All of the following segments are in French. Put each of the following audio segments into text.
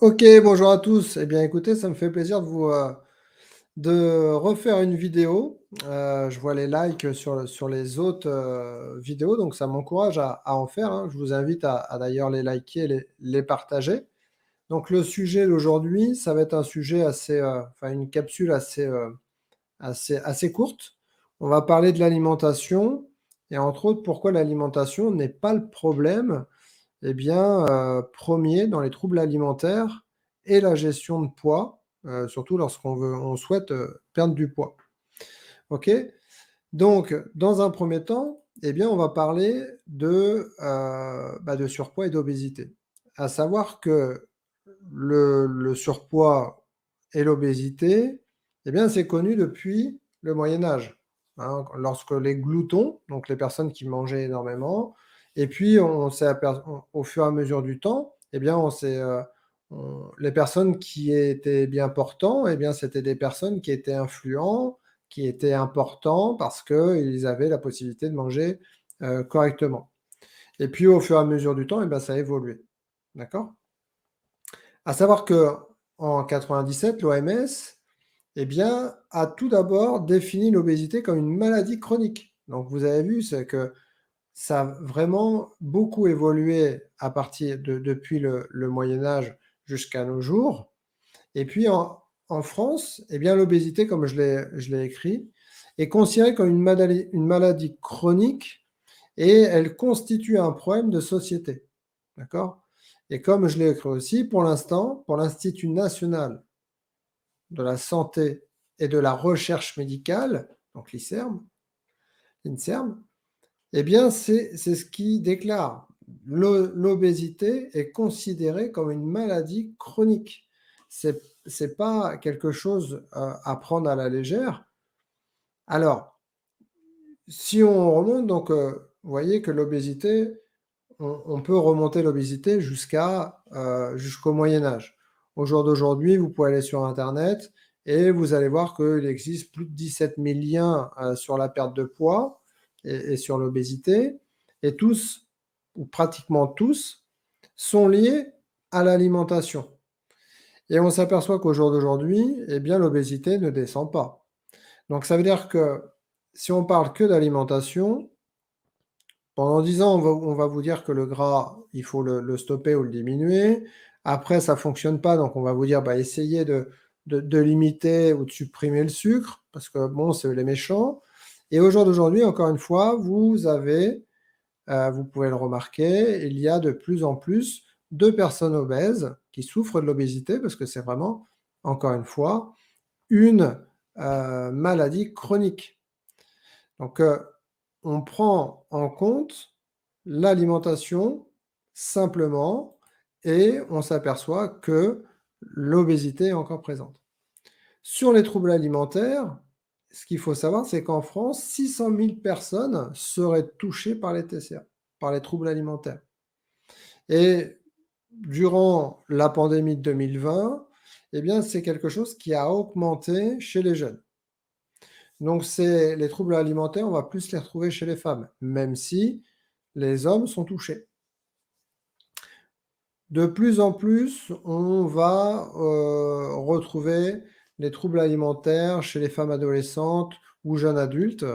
Ok, bonjour à tous. Eh bien, écoutez, ça me fait plaisir de refaire une vidéo. Je vois les likes sur les autres vidéos, donc ça m'encourage à en faire, hein. Je vous invite à d'ailleurs les liker et les partager. Donc, le sujet d'aujourd'hui, ça va être un sujet enfin, une capsule assez courte. On va parler de l'alimentation et entre autres, pourquoi l'alimentation n'est pas le problème eh bien, premier dans les troubles alimentaires et la gestion de poids, surtout on souhaite, perdre du poids. OK? Donc, dans un premier temps, eh bien, on va parler de surpoids et d'obésité. À savoir que le surpoids et l'obésité, eh bien, c'est connu depuis le Moyen Âge, hein. Lorsque les gloutons, donc les personnes qui mangeaient énormément et puis au fur et à mesure du temps, eh bien, les personnes qui étaient bien portants, eh bien, c'était des personnes qui étaient influents, qui étaient importants parce qu'ils avaient la possibilité de manger, correctement et puis au fur et à mesure du temps, eh ben, ça a évolué. D'accord? À savoir qu'en 97, l'OMS, eh bien, a tout d'abord défini l'obésité comme une maladie chronique. Donc vous avez vu, c'est que ça a vraiment beaucoup évolué à partir depuis le Moyen Âge jusqu'à nos jours. Et puis en France, eh bien, l'obésité, comme je l'ai écrit, est considérée comme une maladie chronique et elle constitue un problème de société. D'accord? Et comme je l'ai écrit aussi, pour l'instant, pour l'Institut national de la santé et de la recherche médicale, donc l'INSERM, eh bien, c'est ce qui déclare. L'obésité est considérée comme une maladie chronique. C'est pas quelque chose à prendre à la légère. Alors, si on remonte, donc, vous voyez que l'obésité, on peut remonter l'obésité jusqu'au Moyen Âge. Au jour d'aujourd'hui, vous pouvez aller sur internet et vous allez voir qu'il existe plus de 17 000 liens, sur la perte de poids et sur l'obésité et tous, ou pratiquement tous, sont liés à l'alimentation et on s'aperçoit qu'au jour d'aujourd'hui, eh bien, l'obésité ne descend pas. Donc ça veut dire que si on parle que d'alimentation, pendant 10 ans, on va vous dire que le gras, il faut le stopper ou le diminuer. Après, ça fonctionne pas, donc on va vous dire: «Bah, essayez de limiter ou de supprimer le sucre parce que bon, c'est les méchants» et au jour d'aujourd'hui, encore une fois, vous pouvez le remarquer, il y a de plus en plus de personnes obèses qui souffrent de l'obésité parce que c'est vraiment, encore une fois, une, maladie chronique. Donc, on prend en compte l'alimentation simplement et on s'aperçoit que l'obésité est encore présente. Sur les troubles alimentaires, ce qu'il faut savoir, c'est qu'en France, 600 000 personnes seraient touchées par les TCA, par les troubles alimentaires. Et durant la pandémie de 2020, eh bien, c'est quelque chose qui a augmenté chez les jeunes. Donc c'est les troubles alimentaires, on va plus les retrouver chez les femmes, même si les hommes sont touchés. De plus en plus, on va, retrouver les troubles alimentaires chez les femmes adolescentes ou jeunes adultes.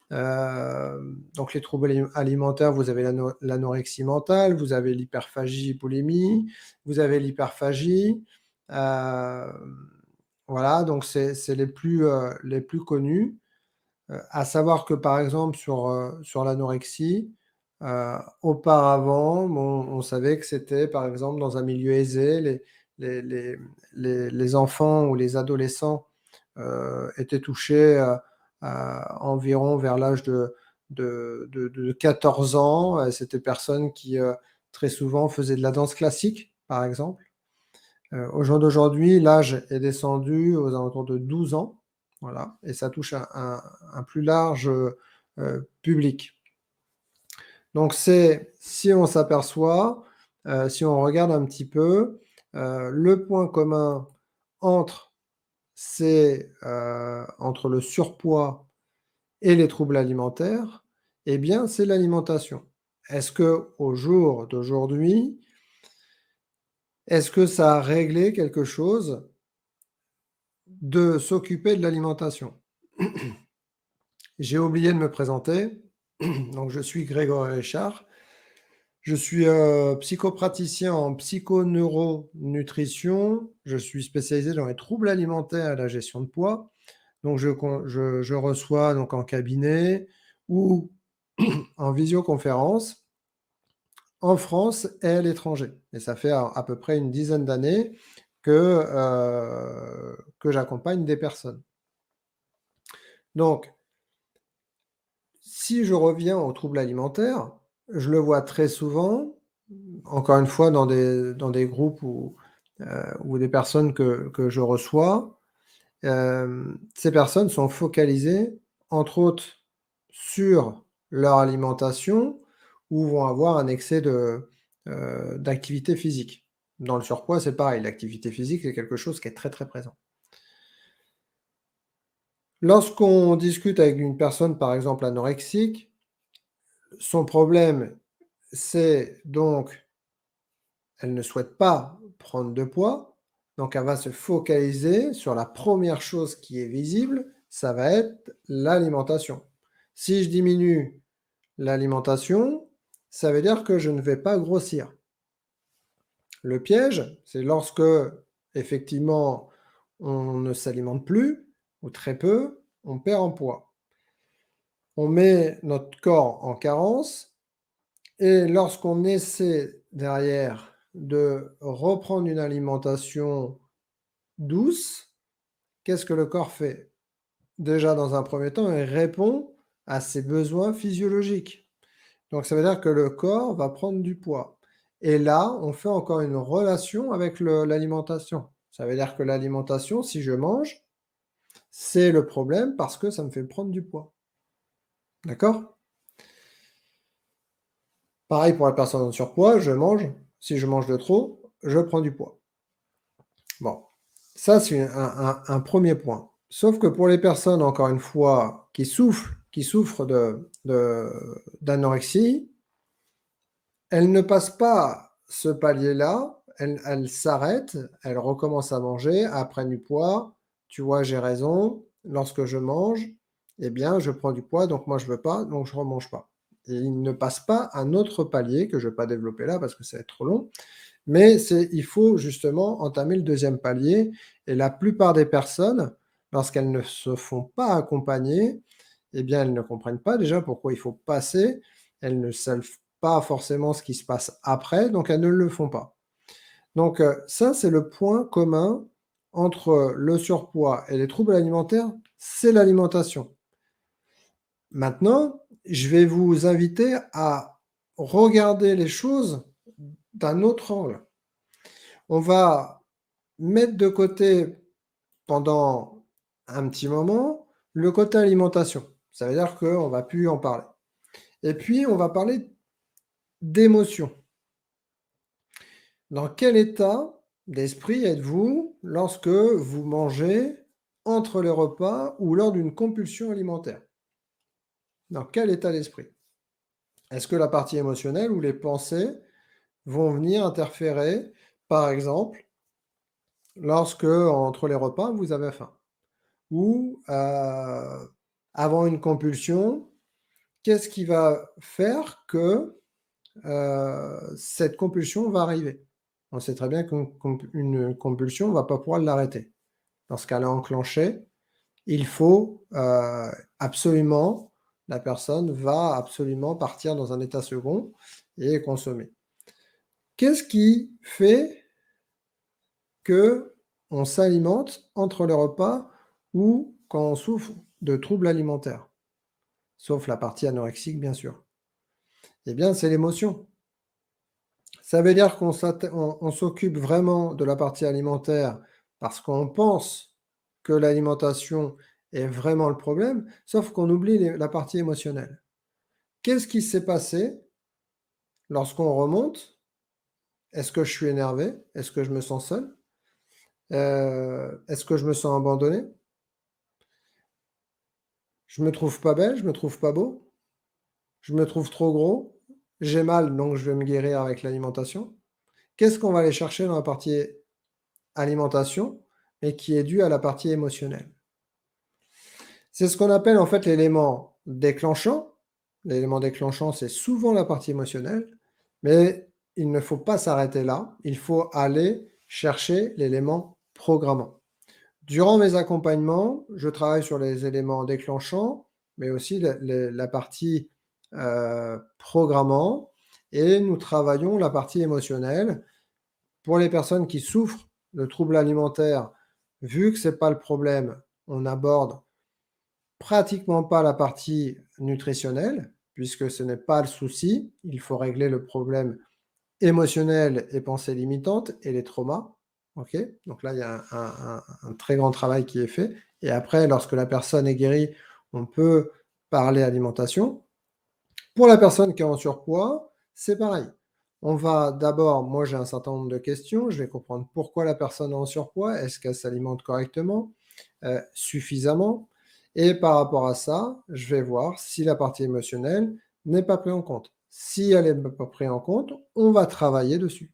Donc les troubles alimentaires, vous avez l'anorexie mentale, vous avez l'hyperphagie, boulimie, vous avez l'hyperphagie. Voilà, donc c'est les plus connus. À savoir que, par exemple, sur l'anorexie, auparavant, on savait que c'était, par exemple, dans un milieu aisé, les les les enfants ou les adolescents, étaient touchés, environ vers l'âge de 14 ans. C'était des personnes qui, très souvent faisaient de la danse classique, par exemple. Au jour d'aujourd'hui, l'âge est descendu aux alentours de 12 ans, voilà, et ça touche un plus large, public. Donc c'est si on s'aperçoit, si on regarde un petit peu, le point commun entre entre le surpoids et les troubles alimentaires, eh bien, c'est l'alimentation. Est-ce que au jour d'aujourd'hui, Est-ce que ça a réglé quelque chose de s'occuper de l'alimentation? J'ai oublié de me présenter. Donc je suis Grégory Richard. Je suis, psychopraticien en psychoneuronutrition. Je suis spécialisé dans les troubles alimentaires et la gestion de poids. Donc je reçois donc en cabinet ou en visioconférence en France et à l'étranger, et ça fait à peu près une dizaine d'années que j'accompagne des personnes. Donc si je reviens aux troubles alimentaires, je le vois très souvent, encore une fois dans des groupes ou des personnes que je reçois. Ces personnes sont focalisées, entre autres, sur leur alimentation ou vont avoir un excès d'activité physique. Dans le surpoids, c'est pareil, l'activité physique, c'est quelque chose qui est très, très présent. Lorsqu'on discute avec une personne, par exemple anorexique, son problème, c'est donc, elle ne souhaite pas prendre de poids, donc elle va se focaliser sur la première chose qui est visible, ça va être l'alimentation. Si je diminue l'alimentation, ça veut dire que je ne vais pas grossir. Le piège, c'est lorsque, effectivement, on ne s'alimente plus ou très peu, on perd en poids. On met notre corps en carence et lorsqu'on essaie derrière de reprendre une alimentation douce, qu'est-ce que le corps fait? Déjà, dans un premier temps, il répond à ses besoins physiologiques. Donc ça veut dire que le corps va prendre du poids. Et là, on fait encore une relation avec l'alimentation. Ça veut dire que l'alimentation, si je mange, c'est le problème parce que ça me fait prendre du poids. D'accord? Pareil pour la personne en surpoids, je mange. Si je mange de trop, je prends du poids. Bon, ça c'est un premier point. Sauf que pour les personnes, encore une fois, qui souffrent d'anorexie, elles ne passent pas ce palier-là, elles s'arrêtent, elles recommencent à manger, elles prennent du poids. Tu vois, j'ai raison, lorsque je mange, eh bien, je prends du poids, donc moi je veux pas, donc je remange pas. Et ils ne passent pas un autre palier que je ne vais pas développer là parce que ça va être trop long. Mais il faut justement entamer le deuxième palier, et la plupart des personnes, lorsqu'elles ne se font pas accompagner, eh bien, elles ne comprennent pas déjà pourquoi il faut passer, elles ne savent pas forcément ce qui se passe après, donc elles ne le font pas. Donc ça, c'est le point commun entre le surpoids et les troubles alimentaires, c'est l'alimentation. Maintenant, je vais vous inviter à regarder les choses d'un autre angle. On va mettre de côté pendant un petit moment le côté alimentation. Ça veut dire qu'on ne va plus en parler. Et puis, on va parler d'émotion. Dans quel état d'esprit êtes-vous lorsque vous mangez entre les repas ou lors d'une compulsion alimentaire? Dans quel état d'esprit? Est-ce que la partie émotionnelle ou les pensées vont venir interférer, par exemple, lorsque, entre les repas, vous avez faim? Ou avant une compulsion, qu'est-ce qui va faire que, cette compulsion va arriver? On sait très bien qu'une compulsion, on va pas pouvoir l'arrêter. Lorsqu'elle est enclenchée, il faut, absolument la personne va absolument partir dans un état second et consommer. Qu'est-ce qui fait qu'on s'alimente entre les repas ou quand on souffre de troubles alimentaires? Sauf la partie anorexique, bien sûr. Eh bien, c'est l'émotion. Ça veut dire qu'on s'occupe vraiment de la partie alimentaire parce qu'on pense que l'alimentation est vraiment le problème, sauf qu'on oublie la partie émotionnelle. Qu'est-ce qui s'est passé lorsqu'on remonte? Est-ce que je suis énervé? Est-ce que je me sens seul? Est-ce que je me sens abandonné? Je me trouve pas belle? Je me trouve pas beau? Je me trouve trop gros? J'ai mal, donc je vais me guérir avec l'alimentation? qu'est-ce qu'on va aller chercher dans la partie alimentation et qui est dû à la partie émotionnelle? C'est ce qu'on appelle en fait l'élément déclenchant. L'élément déclenchant, c'est souvent la partie émotionnelle, mais il ne faut pas s'arrêter là. Il faut aller chercher l'élément programmant. Durant mes accompagnements, je travaille sur les éléments déclenchants, mais aussi la partie programmant, et nous travaillons la partie émotionnelle. Pour les personnes qui souffrent de troubles alimentaires, vu que ce n'est pas le problème, on aborde pratiquement pas la partie nutritionnelle, puisque ce n'est pas le souci. Il faut régler le problème émotionnel et pensées limitantes et les traumas. OK? Donc là, il y a un très grand travail qui est fait, et après, lorsque la personne est guérie, on peut parler alimentation. Pour la personne qui est en surpoids, c'est pareil. On va d'abord, moi j'ai un certain nombre de questions, je vais comprendre pourquoi la personne est en surpoids, est-ce qu'elle s'alimente correctement, suffisamment? Et par rapport à ça, je vais voir si la partie émotionnelle n'est pas prise en compte. Si elle n'est pas prise en compte, on va travailler dessus.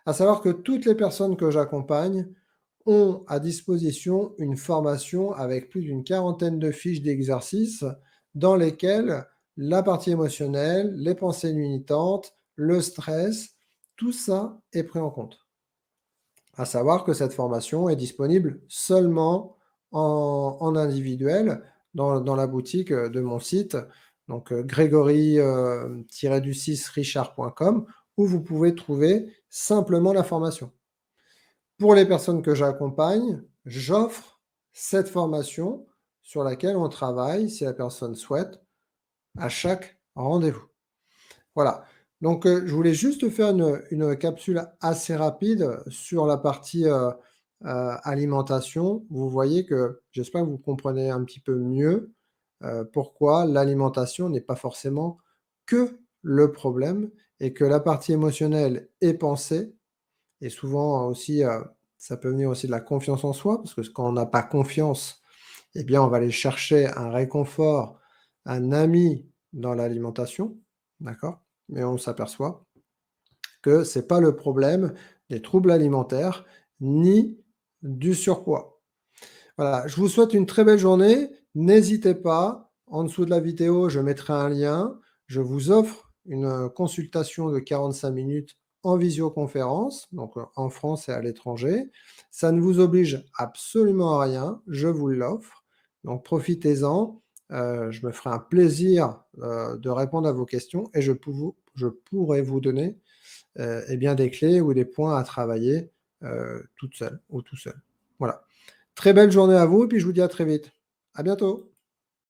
À savoir que toutes les personnes que j'accompagne ont à disposition une formation avec plus d'une quarantaine de fiches d'exercices dans lesquelles la partie émotionnelle, les pensées limitantes, le stress, tout ça est pris en compte. À savoir que cette formation est disponible seulement en individuel dans la boutique de mon site, donc grégory-du6richard.com, où vous pouvez trouver simplement la formation. Pour les personnes que j'accompagne, j'offre cette formation sur laquelle on travaille, si la personne souhaite, à chaque rendez-vous. Voilà. Donc, je voulais juste faire une capsule assez rapide sur la partie, alimentation. Vous voyez que j'espère que vous comprenez un petit peu mieux, pourquoi l'alimentation n'est pas forcément que le problème, et que la partie émotionnelle et pensée, et souvent aussi, ça peut venir aussi de la confiance en soi, parce que quand on n'a pas confiance, eh bien, on va aller chercher un réconfort, un ami dans l'alimentation, d'accord? Mais on s'aperçoit que ce n'est pas le problème des troubles alimentaires, ni du surpoids. Voilà, je vous souhaite une très belle journée. N'hésitez pas, en dessous de la vidéo, je mettrai un lien. Je vous offre une consultation de 45 minutes en visioconférence, donc en France et à l'étranger. Ça ne vous oblige absolument à rien, je vous l'offre. Donc profitez-en. Je me ferai un plaisir de répondre à vos questions, et je pourrai vous donner eh bien, des clés ou des points à travailler toute seule ou tout seul. Voilà. Très belle journée à vous, et puis je vous dis à très vite. À bientôt.